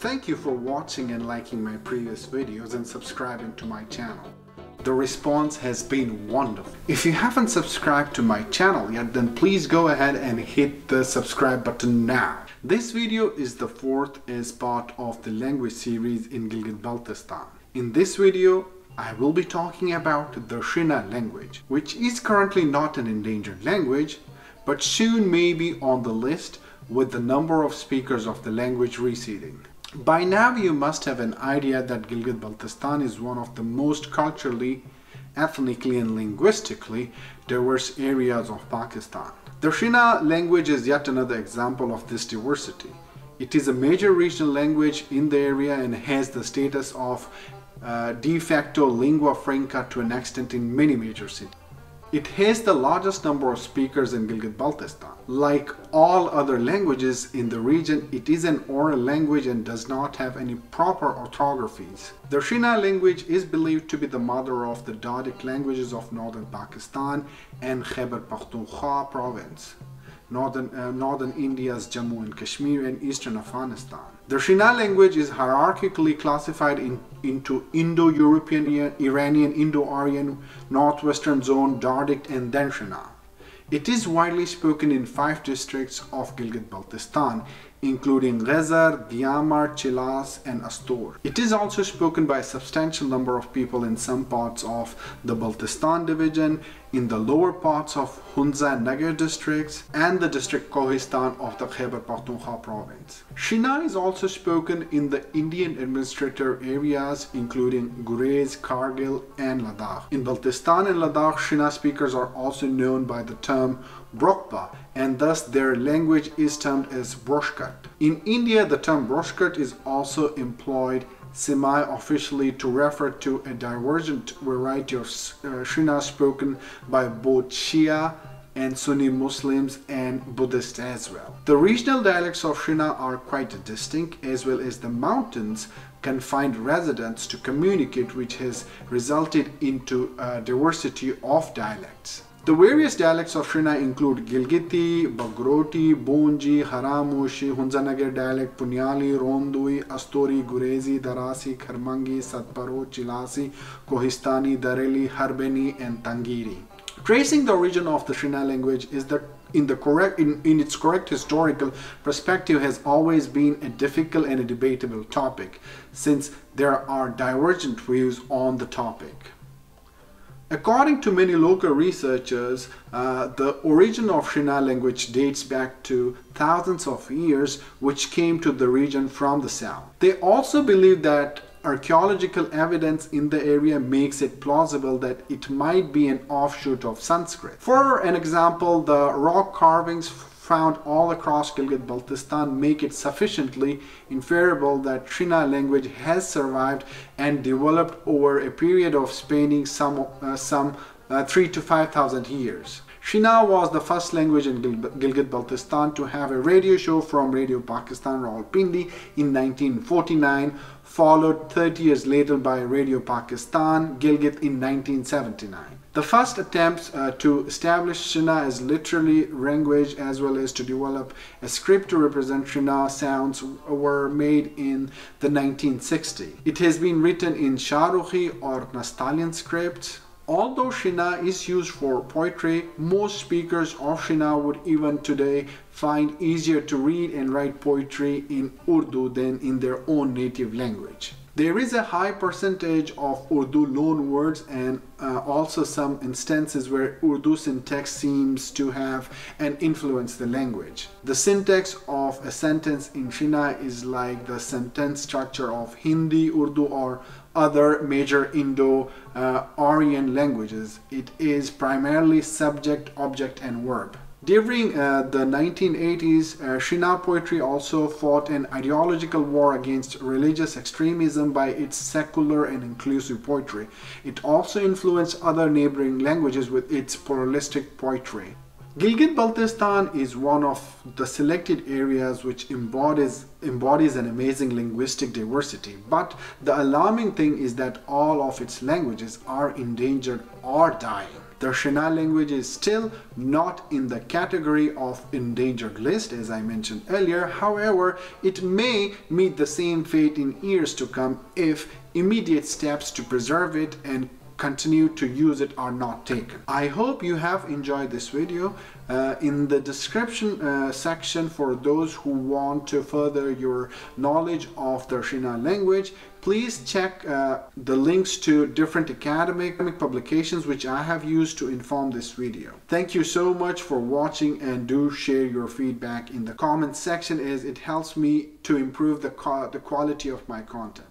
Thank you for watching and liking my previous videos and subscribing to my channel. The response has been wonderful. If you haven't subscribed to my channel yet, then please go ahead and hit the subscribe button now. This video is the fourth as part of the language series in Gilgit-Baltistan. In this video, I will be talking about the Shina language, which is currently not an endangered language, but soon may be on the list with the number of speakers of the language receding. By now you must have an idea that Gilgit-Baltistan is one of the most culturally, ethnically and linguistically diverse areas of Pakistan. The Shina language is yet another example of this diversity. It is a major regional language in the area and has the status of de facto lingua franca to an extent in many major cities. It has the largest number of speakers in Gilgit-Baltistan. Like all other languages in the region, it is an oral language and does not have any proper orthographies. The Shina language is believed to be the mother of the Dardic languages of northern Pakistan and Khyber Pakhtunkhwa province, northern India's Jammu and Kashmir and eastern Afghanistan. The Shina language is hierarchically classified into Indo-European, Iranian, Indo-Aryan, Northwestern Zone, Dardic and then Shina. It is widely spoken in 5 districts of Gilgit-Baltistan, including Ghizar, Diamer, Chilas and Astor. It is also spoken by a substantial number of people in some parts of the Baltistan division, in the lower parts of Hunza Nagar districts and the district Kohistan of the Khyber Pakhtunkhwa province. Shina is also spoken in the Indian administrator areas including Gurez, Kargil and Ladakh. In Baltistan and Ladakh, Shina speakers are also known by the term Brokskat, and thus their language is termed as Brokskat. In India, the term Brokskat is also employed semi-officially to refer to a divergent variety of Shina spoken by both Shia and Sunni Muslims and Buddhists as well. The regional dialects of Shina are quite distinct, as well as the mountains can find residents to communicate, which has resulted into a diversity of dialects. The various dialects of Shina include Gilgiti, Bagroti, Bonji, Haramoshi, Hunza Nagar dialect, Punyali, Rondui, Astori, Gurezi, Darasi, Kharmangi, Satparo, Chilasi, Kohistani, Dareli, Harbeni and Tangiri. Tracing the origin of the Shina language is that in its correct historical perspective has always been a difficult and a debatable topic, since there are divergent views on the topic. According to many local researchers, the origin of Shina language dates back to thousands of years, which came to the region from the south. They also believe that archaeological evidence in the area makes it plausible that it might be an offshoot of Sanskrit. For an example, the rock carvings found all across Gilgit-Baltistan make it sufficiently inferable that Shina language has survived and developed over a period of spanning some 3,000 to 5,000 years. Shina was the first language in Gilgit-Baltistan to have a radio show from Radio Pakistan Rawalpindi in 1949, followed 30 years later by Radio Pakistan Gilgit in 1979. The first attempts to establish Shina as literary language as well as to develop a script to represent Shina sounds were made in the 1960s. It has been written in Shahrukhi or Nastalian script. Although Shina is used for poetry, most speakers of Shina would even today find easier to read and write poetry in Urdu than in their own native language. There is a high percentage of Urdu loan words and also some instances where Urdu syntax seems to have an influence the language. The syntax of a sentence in Shina is like the sentence structure of Hindi, Urdu or other major Indo-Aryan languages. It is primarily subject, object and verb. During the 1980s, Shina poetry also fought an ideological war against religious extremism by its secular and inclusive poetry. It also influenced other neighboring languages with its pluralistic poetry. Gilgit-Baltistan is one of the selected areas which embodies an amazing linguistic diversity, but the alarming thing is that all of its languages are endangered or dying. The Shina language is still not in the category of endangered list as I mentioned earlier. However, it may meet the same fate in years to come if immediate steps to preserve it and continue to use it are not taken. I hope you have enjoyed this video. In the description section, for those who want to further your knowledge of the Shina language, please check the links to different academic publications which I have used to inform this video. Thank you so much for watching, and do share your feedback in the comment section as it helps me to improve the quality of my content.